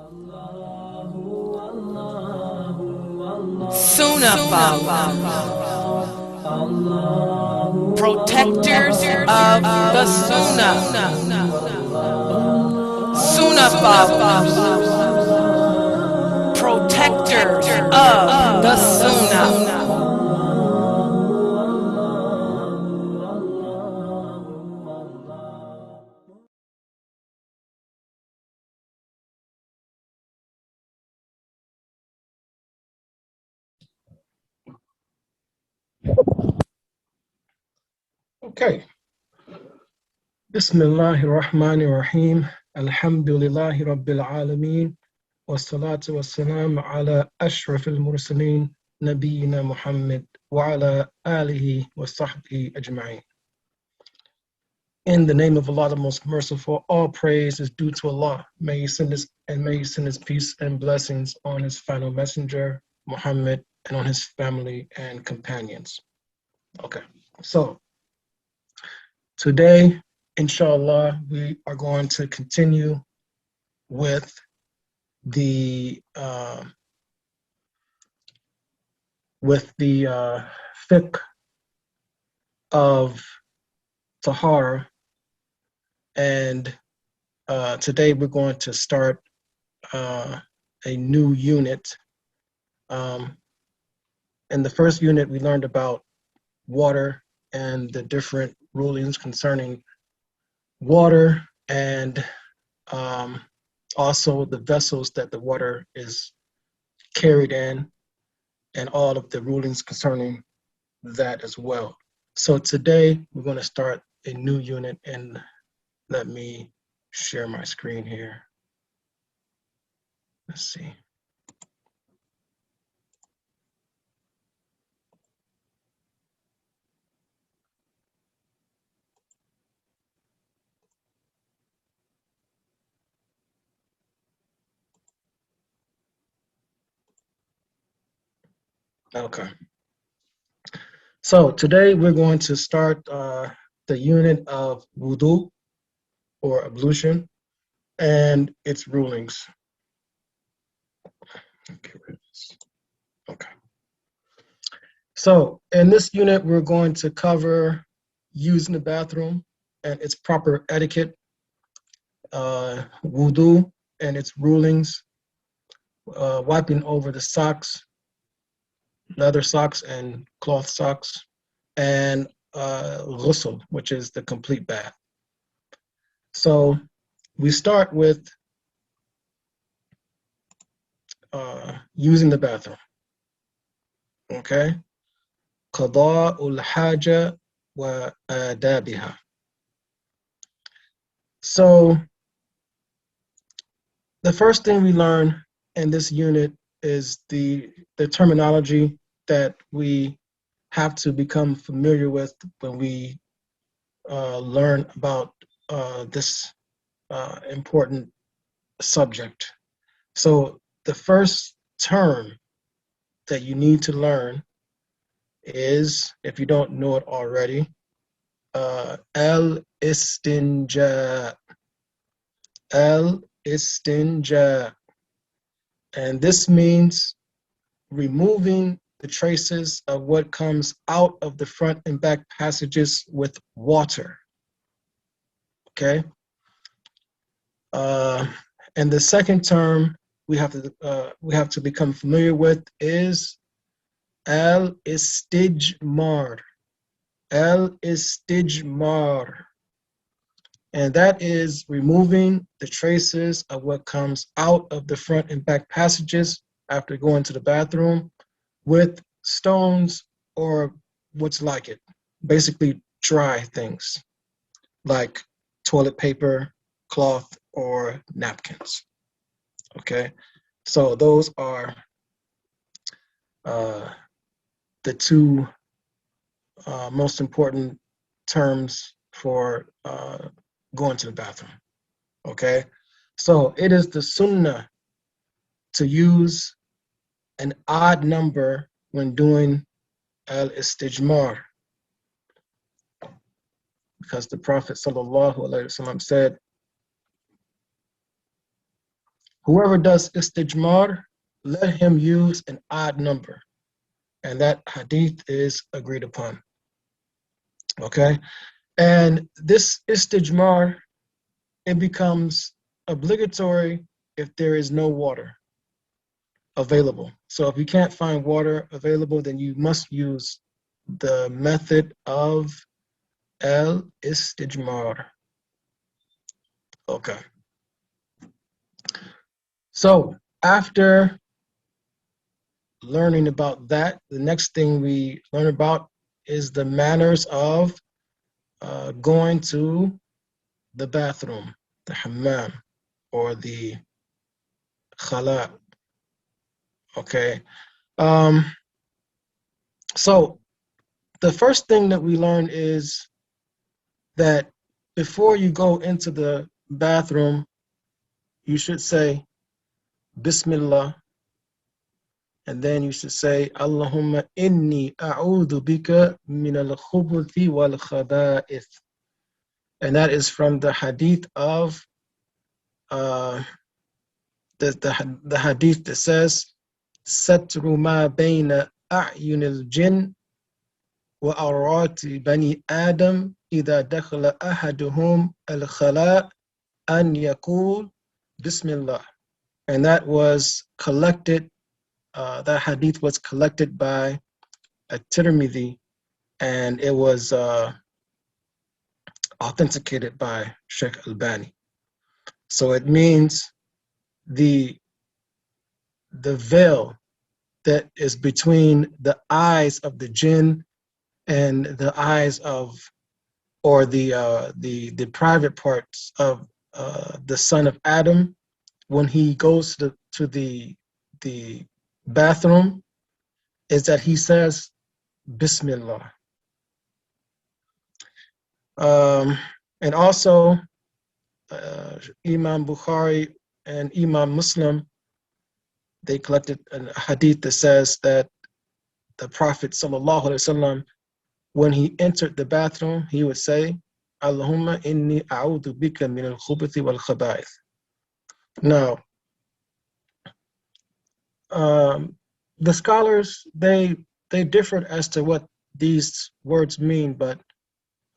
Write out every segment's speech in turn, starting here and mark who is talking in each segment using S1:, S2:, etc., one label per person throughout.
S1: Sunnahfollowers, protectors of the Sunnah. Sunnahfollowers, protectors of the Sunnah.
S2: Okay. Bismillahir Rahmanir Rahim. Alhamdulillahi Rabbil Alameen. Wassalatu wassalamu ala ashrafil mursaleen. Nabiyyina Muhammad wa ala alihi wa sahbihi ajma'in. In the name of Allah, the most merciful, all praise is due to Allah. May He send His peace and blessings on His final messenger, Muhammad, and on his family and companions. Okay, so today, inshallah, we are going to continue with the fiqh of Tahara, and today we're going to start a new unit. In the first unit, we learned about water and the different rulings concerning water, and also the vessels that the water is carried in, and all of the rulings concerning that as well. So today we're going to start a new unit, and let me share my screen here. Let's see. Okay. So today we're going to start the unit of wudu, or ablution, and its rulings. Okay. So in this unit, we're going to cover using the bathroom and its proper etiquette, wudu and its rulings, wiping over the socks, leather socks and cloth socks, and ghusl, which is the complete bath. So we start with using the bathroom. Okay, qada'ul haja wa adabiha. So the first thing we learn in this unit is the terminology that we have to become familiar with when we learn about this important subject. So the first term that you need to learn is, if you don't know it already, al-istinja. Al-istinja. And this means removing the traces of what comes out of the front and back passages with water. Okay. And the second term we have to become familiar with is al-istijmar. Al-istijmar. And that is removing the traces of what comes out of the front and back passages after going to the bathroom with stones or what's like it. Basically dry things like toilet paper, cloth, or napkins. Okay, so those are the two most important terms for going to the bathroom. Okay, so it is the sunnah to use an odd number when doing al-istijmar, because the Prophet sallallahu alaihi wasallam said, Whoever does istijmar, let him use an odd number. And that hadith is agreed upon. Okay? And this istijmar, it becomes obligatory if there is no water available. So if you can't find water available, then you must use the method of al-istijmar. Okay. So after learning about that, the next thing we learn about is the manners of going to the bathroom, the hammam, or the khala. Okay. Um, so the first thing that we learn is that before you go into the bathroom, you should say Bismillah, and then you should say Allahumma inni a'udhu bika min al-khubuthi wal khaba'ith. And that is from the hadith of uh, the hadith that says Satru ma bayna a'yun al-jinn wa awrati bani Adam idha dakhala ahaduhum al-khala' an yaqul Bismillah. And that was collected, that hadith was collected by at-Tirmidhi, and it was authenticated by Sheikh Albani. So it means the veil that is between the eyes of the jinn and the eyes of, or the private parts of the son of Adam, when he goes to the bathroom, is that he says Bismillah. And also Imam Bukhari and Imam Muslim, they collected a hadith that says that the Prophet sallallahu alaihi wasallam, when he entered the bathroom, he would say, Allahumma inni a'udhu bika min al-khubuthi wal khaba'ith. Now, the scholars, they differed as to what these words mean, but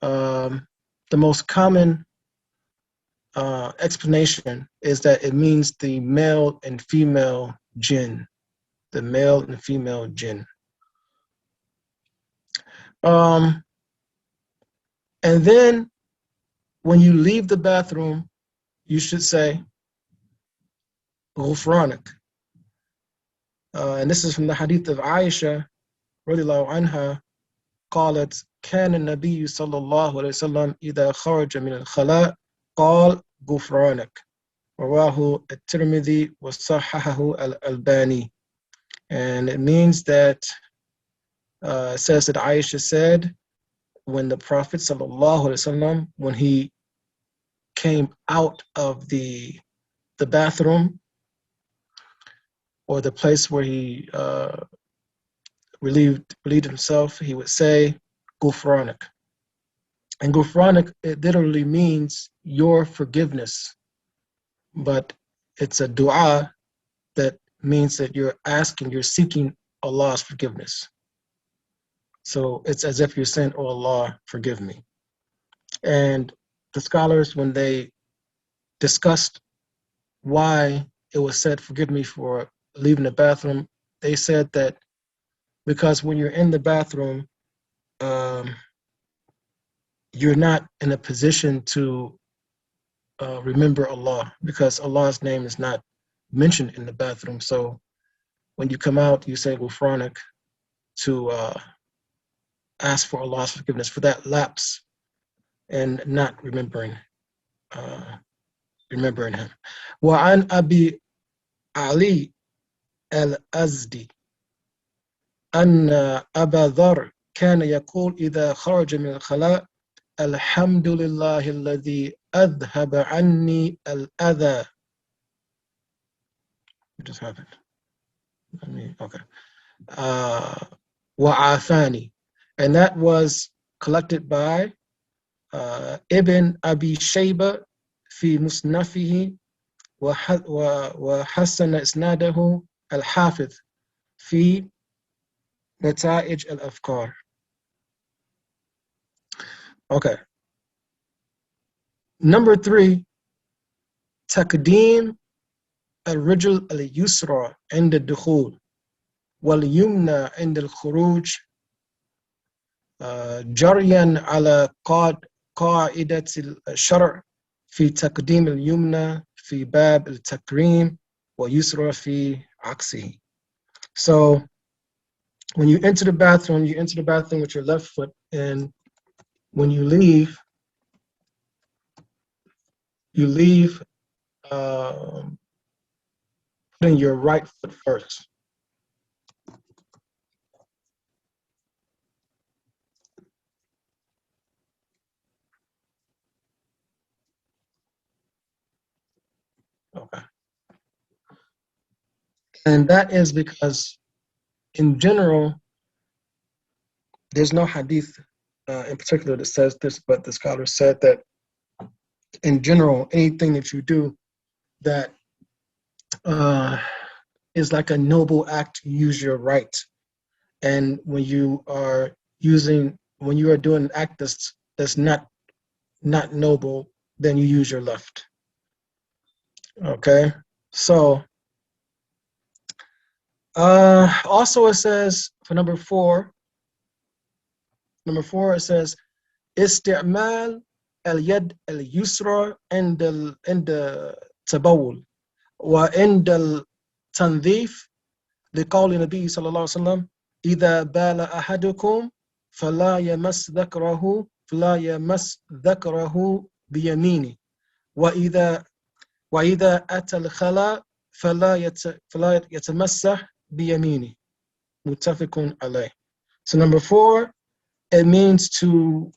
S2: the most common explanation is that it means the male and female jinn, the male and female jinn. And then when you leave the bathroom, you should say Ghufranak. And this is from the hadith of Aisha radiallahu anha, قالت كان النبي صلى الله عليه وسلم إذا خرج من الخلاء قال غفرانك رواه الترمذي وصححه الألباني. And it means that it says that Aisha said, when the Prophet sallallahu alaihi wasallam, when he came out of the bathroom, or the place where he relieved himself, he would say Ghufranak. And Ghufranak, it literally means your forgiveness, but it's a dua that means that you're seeking Allah's forgiveness. So it's as if you're saying, oh Allah, forgive me. And the scholars, when they discussed why it was said, forgive me for leaving the bathroom, they said that because when you're in the bathroom, you're not in a position to remember Allah, because Allah's name is not mentioned in the bathroom. So when you come out, you say Ghufranak to ask for Allah's forgiveness for that lapse and not remembering Him. وعن أبي علي الأزدي أن أبا ذر كان يقول إذا خرج من الخلاء الحمد لله الذي أذهب عني الأذى. You just have it. Okay. وعافاني. And that was collected by Ibn Abi Shayba fi Musnafihi وحسن إسناده الحافظ في نتائج الأفكار. Okay. Number 3, تقديم الرجل اليسرى عند الدخول واليمنى عند الخروج جريا على قاعدة الشرع في تقديم اليمنى في باب التكريم ويسرى في عكسه. So when you enter the bathroom, you enter the bathroom with your left foot, and when you leave putting your right foot first. Okay. And that is because in general, there's no hadith in particular that says this, but the scholar said that in general, anything that you do that is like a noble act, use your right. And when you are doing an act that's not noble, then you use your left. Okay. So also it says for number four it says استعمال اليد اليسرى عند التبول وعند التنظيف لقول النبي صلى الله عليه وسلم إذا بال أحدكم فلا يمس ذكره بيمينه وإذا أتى الخلاء فلا يتمسح بيمينه متفق عليه. So number 4, it means to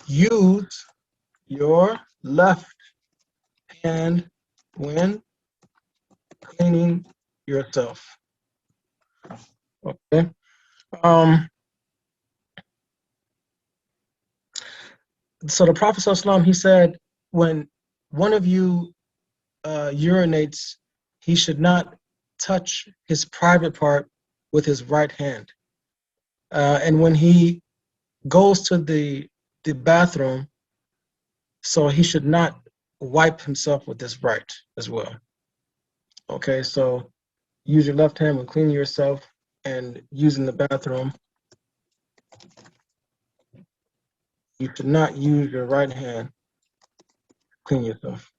S2: use your left hand when cleaning yourself. Okay. So the Prophet ﷺ, he said, when one of you urinates, he should not touch his private part with his right hand. And when he goes to the bathroom, so he should not wipe himself with his right as well. Okay, so use your left hand when cleaning yourself and using the bathroom. You should not use your right hand to clean yourself.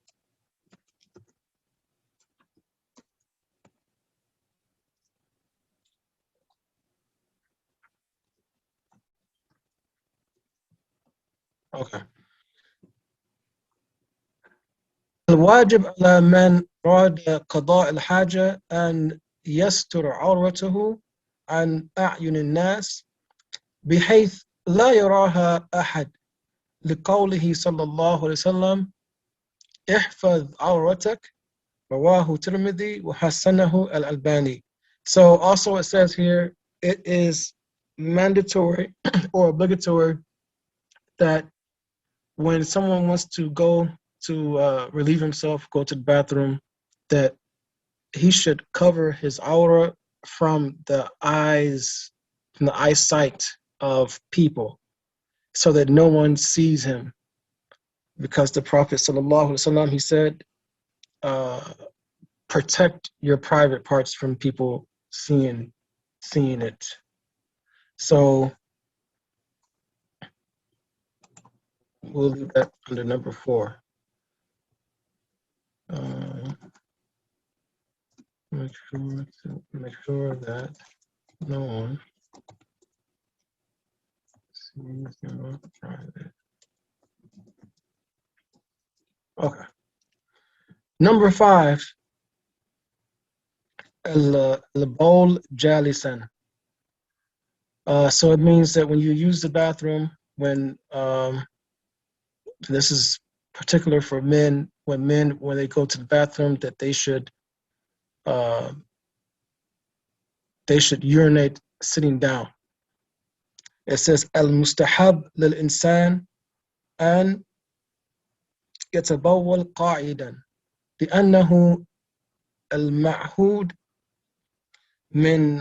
S2: Okay. الواجب على من أراد قضاء الحاجة أن يستر عورته عن أعين الناس بحيث لا يراها أحد لقوله صلى الله عليه وسلم احفظ عورتك رواه الترمذي وحسنه الألباني. So also it says here, it is mandatory or obligatory that when someone wants to go to relieve himself, go to the bathroom, that he should cover his aura from the eyesight of people, so that no one sees him. Because the Prophet ﷺ, he said, protect your private parts from people seeing it. So we'll leave that under number 4. Make sure that no one sees your private. Okay. Number 5, البول جالسا. So it means that when you use the bathroom, when this is particular for men, when they go to the bathroom, that they should urinate sitting down. It says المستحب للإنسان أن يتبول قاعدا لأنه المعهود من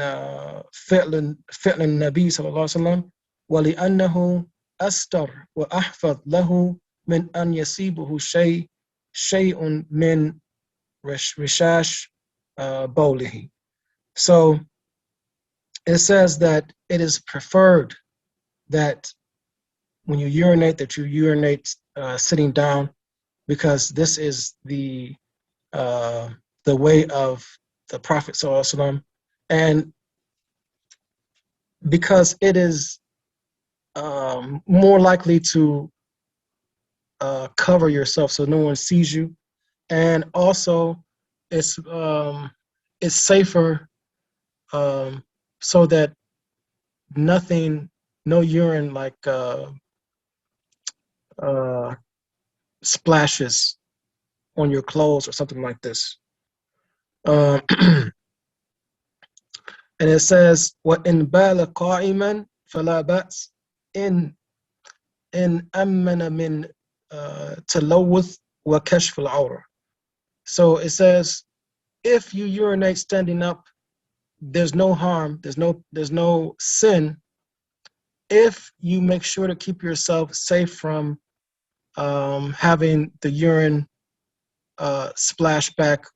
S2: فعل النبي صلى الله عليه وسلم ولأنه أستر وأحفظ له من أن يصيبه شيء من رشاش bowlihi. So it says that it is preferred that when you urinate, that you urinate sitting down, because this is the way of the Prophet ﷺ, and because it is more likely to cover yourself so no one sees you, and also it's safer, so that no urine like splashes on your clothes or something like this. And it says, وَإِنْ بَالَ قَائِمًا فَلَا بَأْسٍ إِنْ أَمَّنَ مِنْ تَلَوُّثٍ وَكَشْفِ الْعَوْرَةِ. So it says, if you urinate standing up, there's no harm, there's no sin, if you make sure to keep yourself safe from having the urine splash back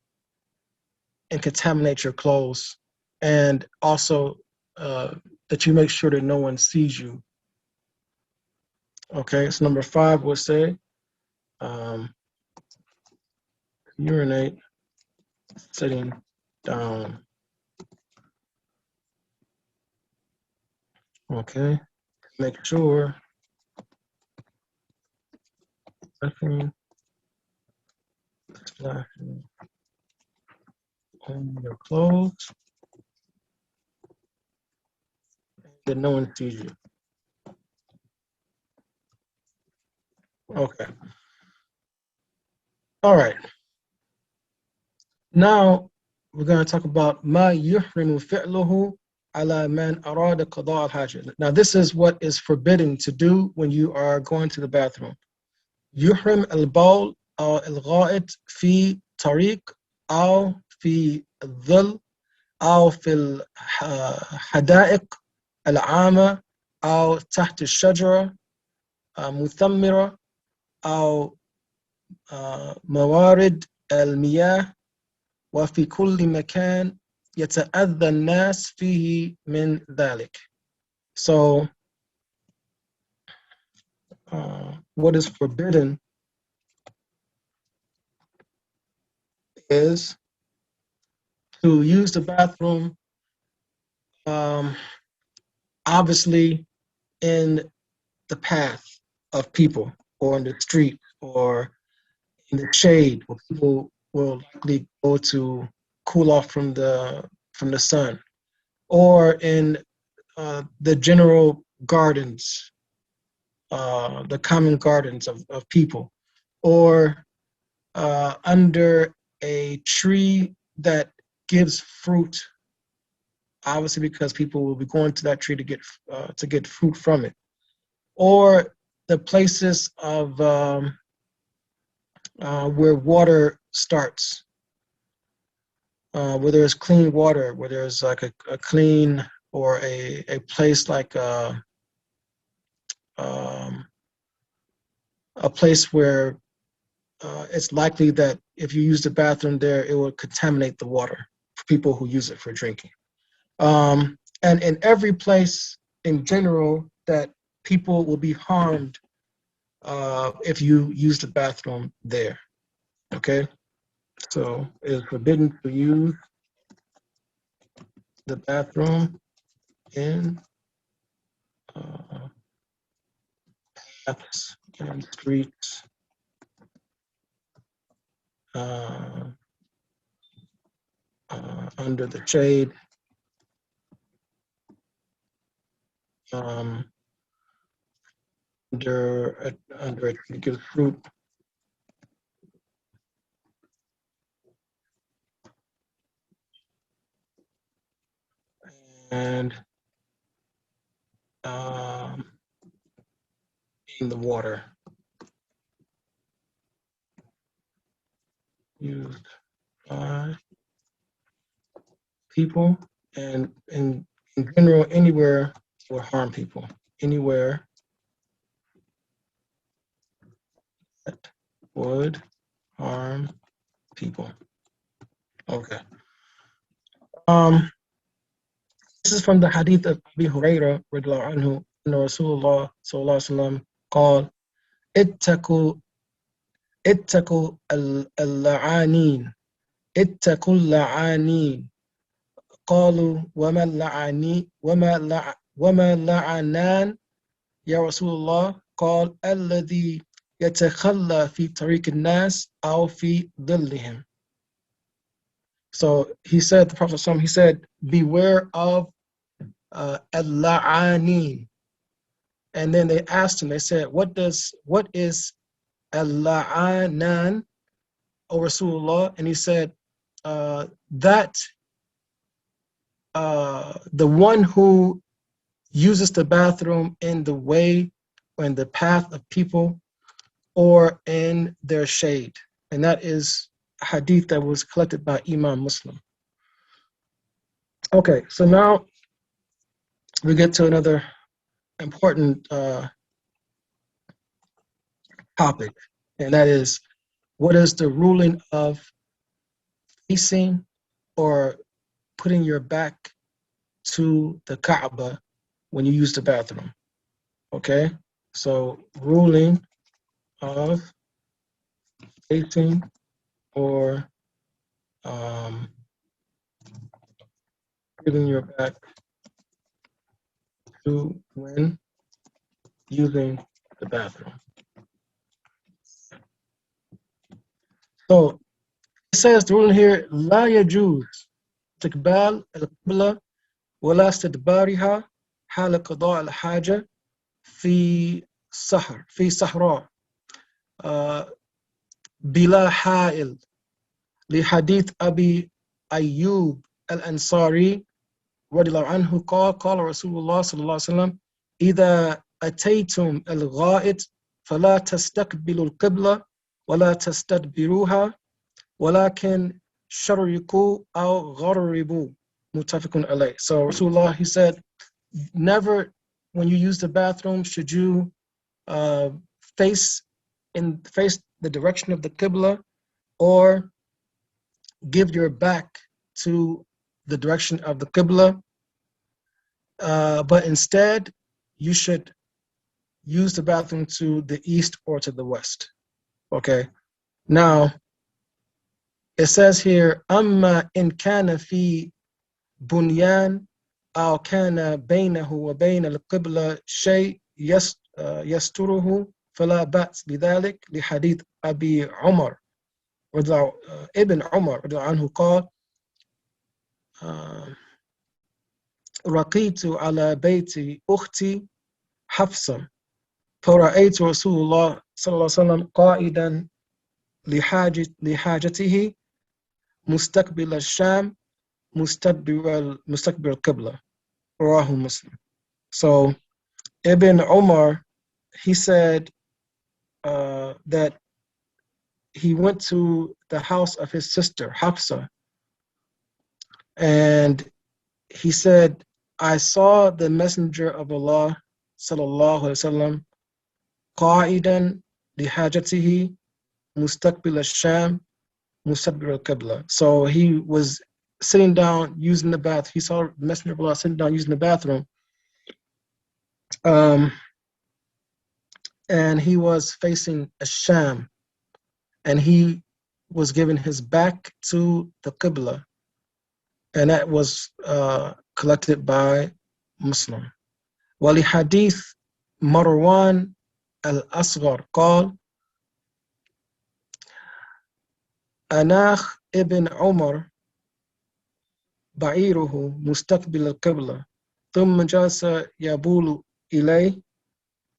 S2: and contaminate your clothes, and also that you make sure that no one sees you. Okay, so number 5 will say urinate sitting down. Okay, make sure nothing splashing on your clothes, that no one sees you. Okay. All right. Now we're going to talk about ma yuhrimu fi'luhu ala man arada qada al-hajj. Now this is what is forbidden to do when you are going to the bathroom. يحرم البول أو الغائط في طريق أو في الظل أو في الحدائق العامة أو تحت الشجرة مثمرة أو موارد المياه وفي كل مكان يتأذى الناس فيه من ذلك. So what is forbidden is to use the bathroom obviously in the path of people, or in the street, or in the shade where people will likely go to cool off from the sun, or in the general gardens, the common gardens of people, or under a tree that gives fruit, obviously because people will be going to that tree to get fruit from it, or the places of where water starts, where there's clean water, where there's like a clean, or a place like a place where it's likely that if you use the bathroom there, it will contaminate the water for people who use it for drinking. And in every place in general that people will be harmed if you use the bathroom there. Okay, so it is forbidden to use the bathroom in paths and streets, under the shade, under a tree gives fruit, and in the water used people, and in general, anywhere would harm people. Anywhere that would harm people. Okay. This is from the hadith of Abi Hurairah radiallahu anhu, anna Rasulullah sallallahu alaihi wasallam قال اتقوا اللعانين اتقوا اللعانين قالوا وما لعنان يا رسول الله قال الذي يتخلى في طريق الناس أو في ظلهم. So he said, the Prophet ﷺ, he said, beware of al-la'anin. And then they asked him, they said, what is al-la'anan, O Rasulullah? And he said, that the one who uses the bathroom in the way or in the path of people or in their shade. And that is a hadith that was collected by Imam Muslim. Okay, so now we get to another important topic, and that is, what is the ruling of facing or putting your back to the Kaaba when you use the bathroom? Okay, so ruling of facing or putting your back to when using the bathroom. So it says the ruling here, لا يجوز استقبال القبلة ولا استدبارها حال قضاء الحاجة في صحراء بلا حائل لحديث أبي أيوب الأنصاري رضي الله عنه قال رسول الله صلى الله عليه وسلم إذا أتيتم الغائط فلا تستقبلوا القبلة ولا تستدبروها ولكن شرقوا أو غربوا متفق عليه. So Rasulullah, he said, never when you use the bathroom should you face the direction of the Qibla or give your back to the direction of the Qibla, but instead you should use the bathroom to the east or to the west. Okay, now it says here, أما إن كان في بنيان أو كان بينه وبين القبلة شيء يستره فلا بأس بذلك لحديث أبي عمر ابن عمر رضي الله عنه قال رقيت على بيت أختي حفصة فرأيت رسول الله صلى الله عليه وسلم قائدا لحاجته مستقبل الشام مستقبل القبلة رواه Muslim. So Ibn Umar, he said that he went to the house of his sister Hafsa, and he said, I saw the Messenger of Allah sallallahu alaihi wasallam qa'idan lihajatihi mustaqbil al-sham mustaqbil al-qibla. So he was sitting down using the bath. He saw the Messenger of Allah sitting down using the bathroom, and he was facing Sham, and he was giving his back to the Qibla, and that was collected by Muslim. ولحديث مروان الأصغر قال أناخ ابن عمر بعيره مستقبل القبلة ثم جلس يبول إليه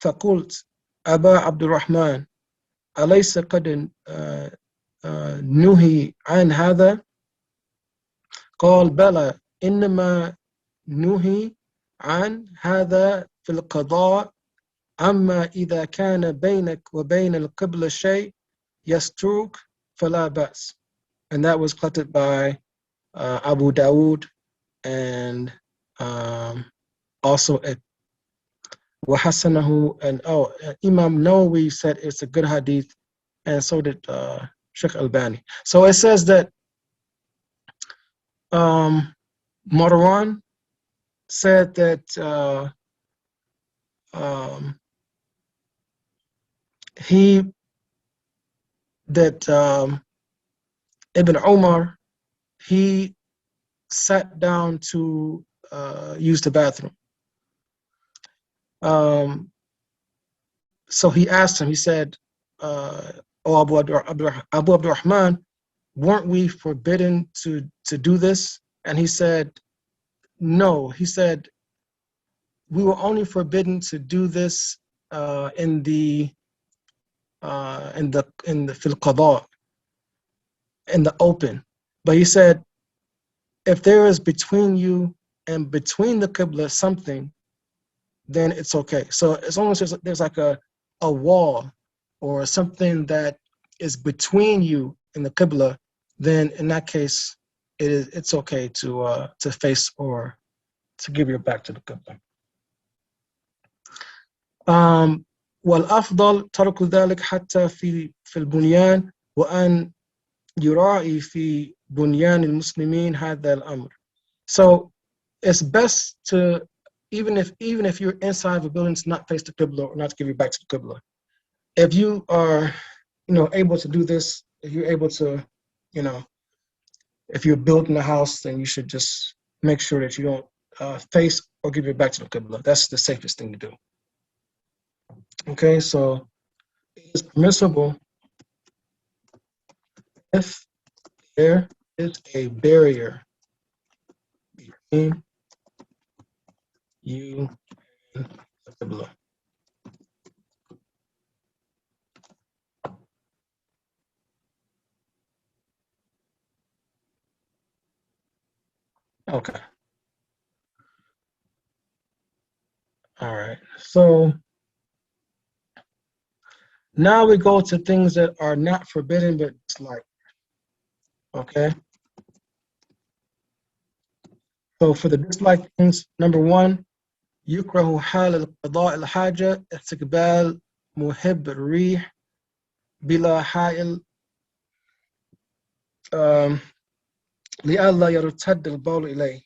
S2: فقلت أبا عبد الرحمن أليس قد نهي عن هذا؟ قال بلى إنما نهي عن هذا في القضاء أما إذا كان بينك وبين القبلة شيء يسترك فلا بأس. and that was collected by Abu Dawood and also at Wahasanahu, and Imam Nawawi said it's a good hadith, and so did Sheikh Albani. So it says that Marwan said that he that Ibn Umar, he sat down to use the bathroom. So he asked him, he said, "Oh, Abu Abdurrahman, weren't we forbidden to do this?" And he said, "No." He said, "We were only forbidden to do this in the fil qada, in the open." But he said, if there is between you and between the qibla something, then it's okay. So as long as there's like a wall or something that is between you and the qibla, then in that case, it's okay to face or to give your back to the qibla. والأفضل ترك ذلك حتى في البنيان وأن يراعي في بنيان المسلمين هذا الأمر. So it's best to, even if you're inside of a building, to not face the qibla or not to give your back to the qibla. If you are, able to do this, if you're able to, if you're building a house, then you should just make sure that you don't face or give your back to the qibla. That's the safest thing to do. Okay, so it's permissible if there is a barrier between you and the qibla. Okay. All right. So now we go to things that are not forbidden but disliked. Okay. So for the disliked things, number one, يكره حال القضاء الحاجة استقبال محب الريح بلا حائل لئلا يرتد البول إليه.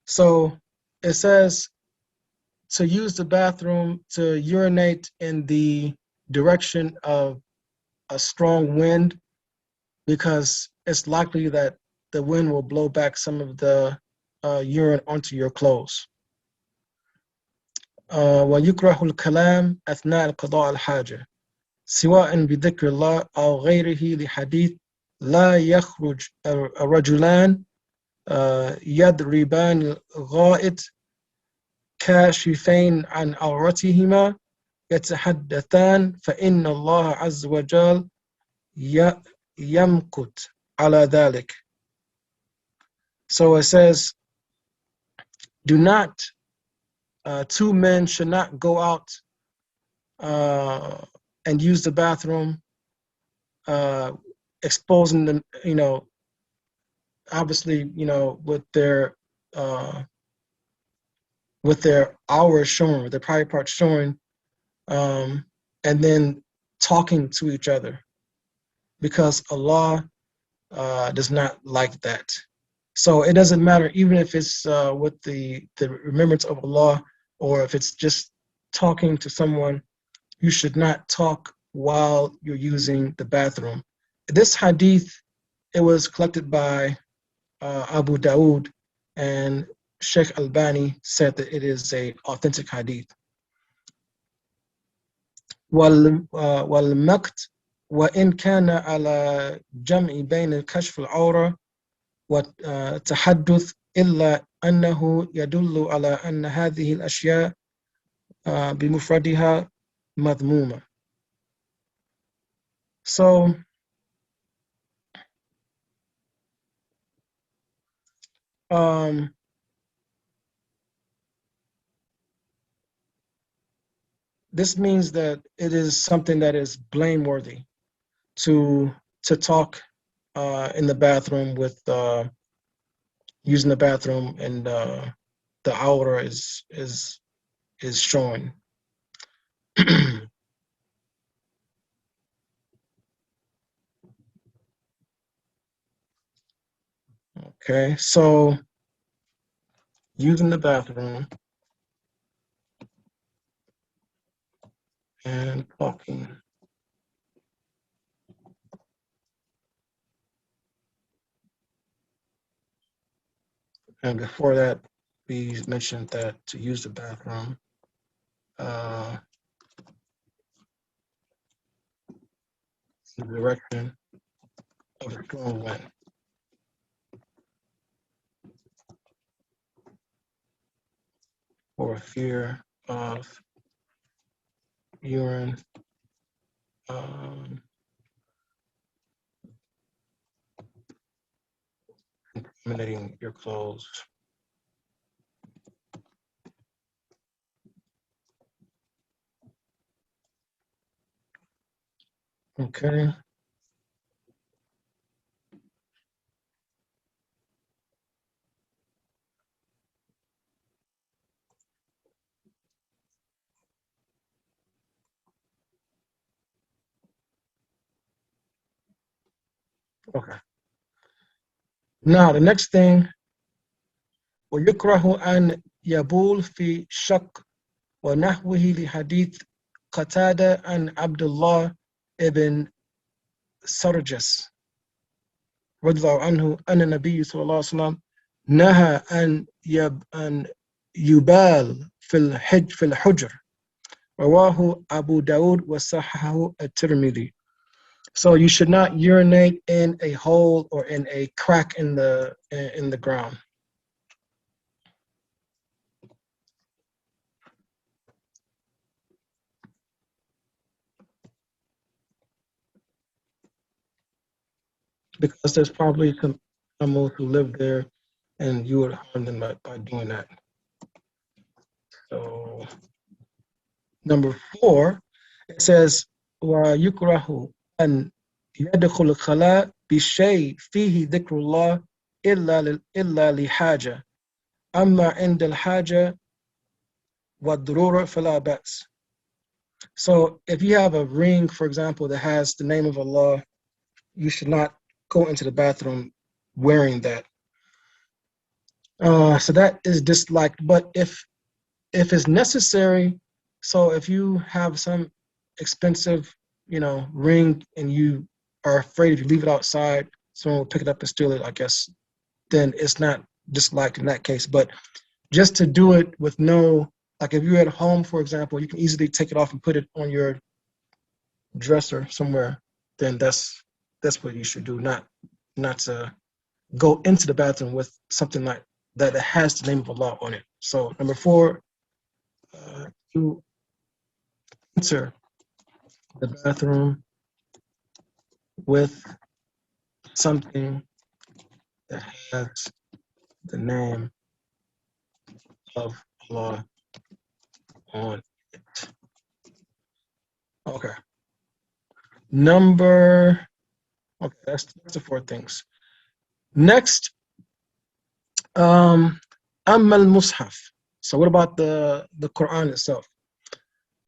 S2: So it says to use the bathroom to urinate in the direction of a strong wind, because it's likely that the wind will blow back some of the urine onto your clothes. ويكره الكلام أثناء القضاء الحاجة سواء بذكر الله أو غيره لحديث لا يخرج الرجلان يضربان الغائط كاشفين عن عورتهما يتحدثان فإن الله عز وجل يمقت على ذلك. So it says, do not, two men should not go out and use the bathroom, exposing them, obviously, with their hours showing, with their private parts showing, and then talking to each other, because Allah does not like that. So it doesn't matter, even if it's with the remembrance of Allah, or if it's just talking to someone, you should not talk while you're using the bathroom. This hadith, it was collected by Abu Dawood, and Sheikh Albani said that it is an authentic hadith. والمقت وإن كان على جمع بين كشف العورة والتحدث إلا أنه يدل على أن هذه الأشياء بمفردها مذمومة. So this means that it is something that is blameworthy to talk in the bathroom with using the bathroom and the aura is showing. Okay, so using the bathroom and talking. And before that, we mentioned that to use the bathroom, the direction of the strong wind. Or fear of urine contaminating your clothes. Okay. Okay. Now the next thing, ويكره أن يبول في شق ونحوه لحديث قتادة عن عبد الله ابن سرجس رضي الله عنه أن النبي صلى الله عليه وسلم نهى أن يبال في الحجر رواه أبو داود وصححه الترمذي. So you should not urinate in a hole or in a crack in the ground. Because there's probably some animals who live there and you would harm them by doing that. So number 4, it says ويكره أن يدخل الخلاء بشيء فيه ذكر الله إلا لحاجة أما عند الحاجة والضرورة فلا بأس. So if you have a ring, for example, that has the name of Allah, you should not go into the bathroom wearing that. So that is disliked. But if it's necessary, so if you have some expensive, ring and you are afraid if you leave it outside, someone will pick it up and steal it, I guess, then it's not disliked in that case. But just to do it with no, like if you're at home, for example, you can easily take it off and put it on your dresser somewhere, then that's what you should do, not to go into the bathroom with something like that has the name of Allah on it. So number 4, to enter the bathroom with something that has the name of Allah on it. Okay. That's the 4 things. Next, Amma al-Mushaf. So what about the Quran itself?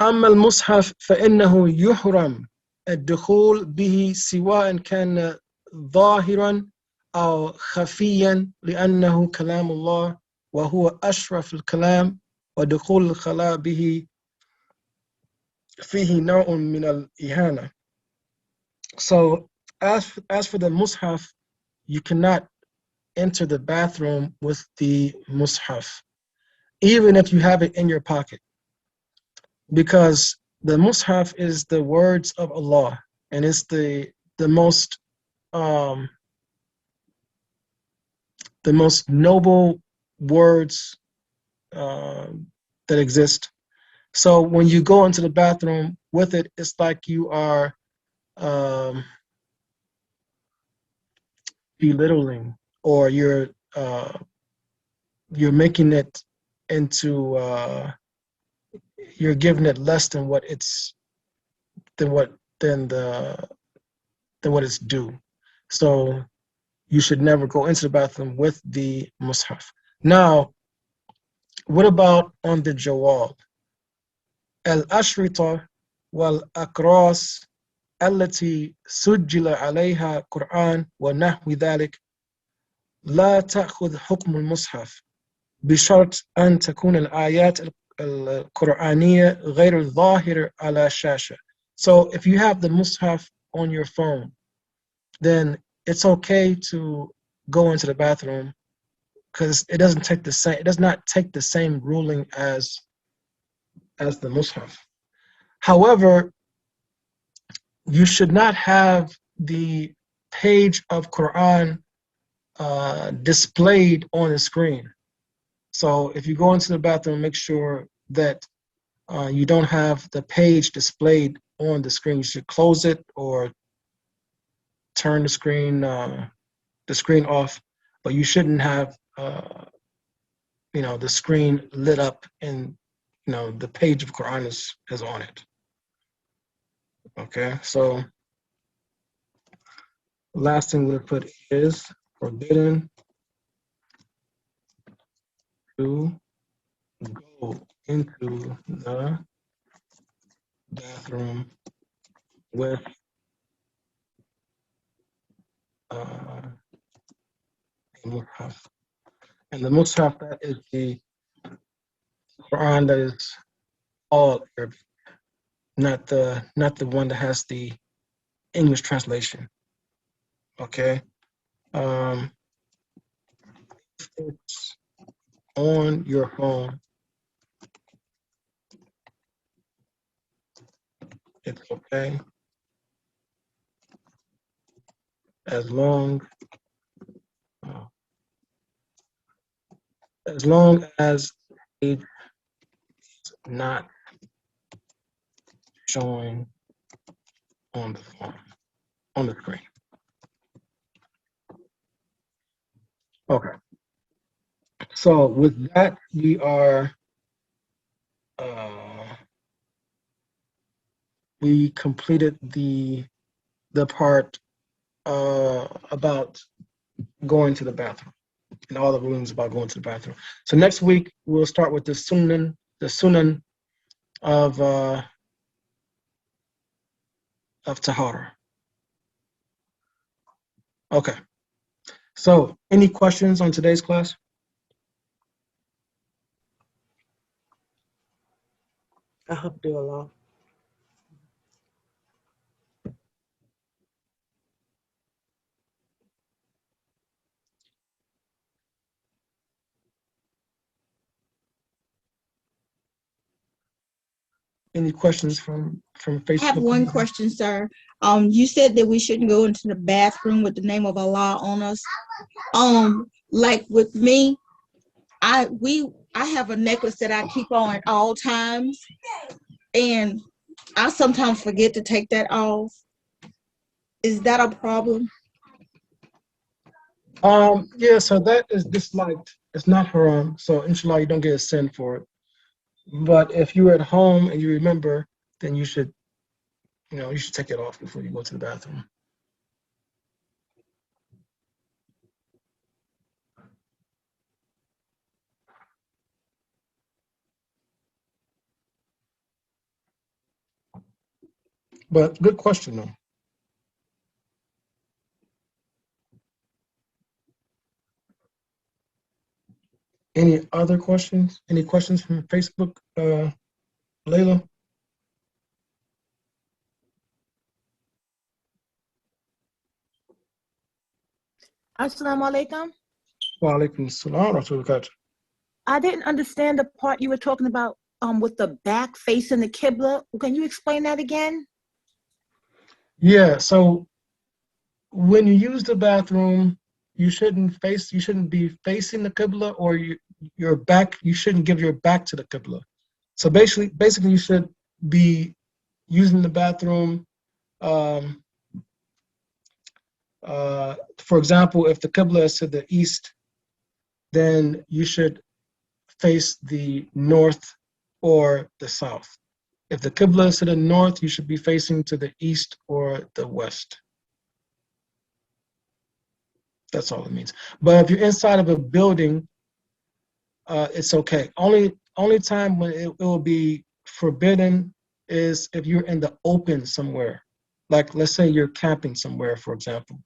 S2: أما المصحف فإنه يحرم الدخول به سواء كان ظاهرا أو خفيا لأنه كلام الله وهو أشرف الكلام ودخول الخلاء به فيه نوع من الإهانة. So as for the Mus'haf, you cannot enter the bathroom with the Mus'haf, even if you have it in your pocket, because the Mus'haf is the words of Allah, and it's the most noble words that exist. So when you go into the bathroom with it, it's like you are belittling, or you're making it into you're giving it less than what it's than what it's due. So you should never go into the bathroom with the mushaf. Now, what about on the jawal? الأشرطة والأقراص التي سجل عليها قرآن ونحو ذلك لا تأخذ حكم المصحف بشرط أن تكون الآيات القرآنية غير ظاهرة على الشاشة. So if you have the mushaf on your phone, then it's okay to go into the bathroom because it doesn't take the same. It does not take the same ruling as the mushaf. However, you should not have the page of Quran displayed on the screen. So if you go into the bathroom, make sure that you don't have the page displayed on the screen. You should close it or turn the screen off, but you shouldn't have the screen lit up and the page of Quran is on it. Okay, so last thing we'll put is forbidden to go into the bathroom with a mushaf. And the mushaf, that is the Quran that is all Arabic, not the one that has the English translation. Okay. If it's on your phone, it's okay as long as it's not showing on the phone, on the screen. Okay. So with that, we completed the part about going to the bathroom and all the rulings about going to the bathroom. So next week we'll start with the sunan of Tahara. Okay. So any questions on today's class?
S3: Alhamdulillah.
S2: Any questions from Facebook?
S4: I have one question, sir. You said that we shouldn't go into the bathroom with the name of Allah on us. Like with me, I have a necklace that I keep on at all times, and I sometimes forget to take that off. Is that a problem?
S2: Yeah, so that is disliked. It's not haram, so inshallah you don't get a sin for it. But if you're at home and you remember, then you should take it off before you go to the bathroom. But good question though. Any other questions? Any questions from Facebook, Layla?
S5: Assalamu alaikum.
S2: Wa alaikum assalam wa rahmatullahi.
S5: I didn't understand the part you were talking about with the back facing the Qibla. Can you explain that again?
S2: Yeah, so when you use the bathroom, you shouldn't be facing the Qibla, or your back, you shouldn't give your back to the Qibla. So basically you should be using the bathroom. For example, if the Qibla is to the east, then you should face the north or the south. If the Qibla is to the north, you should be facing to the east or the west. That's all it means. But if you're inside of a building, it's okay. Only time when it will be forbidden is if you're in the open somewhere. Like let's say you're camping somewhere, for example.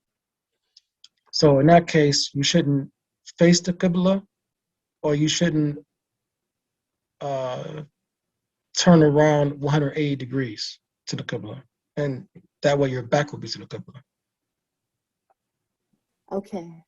S2: So in that case, you shouldn't face the Qibla, or you shouldn't uh, turn around 180 degrees to the Qibla. And that way your back will be to the Qibla.
S5: Okay.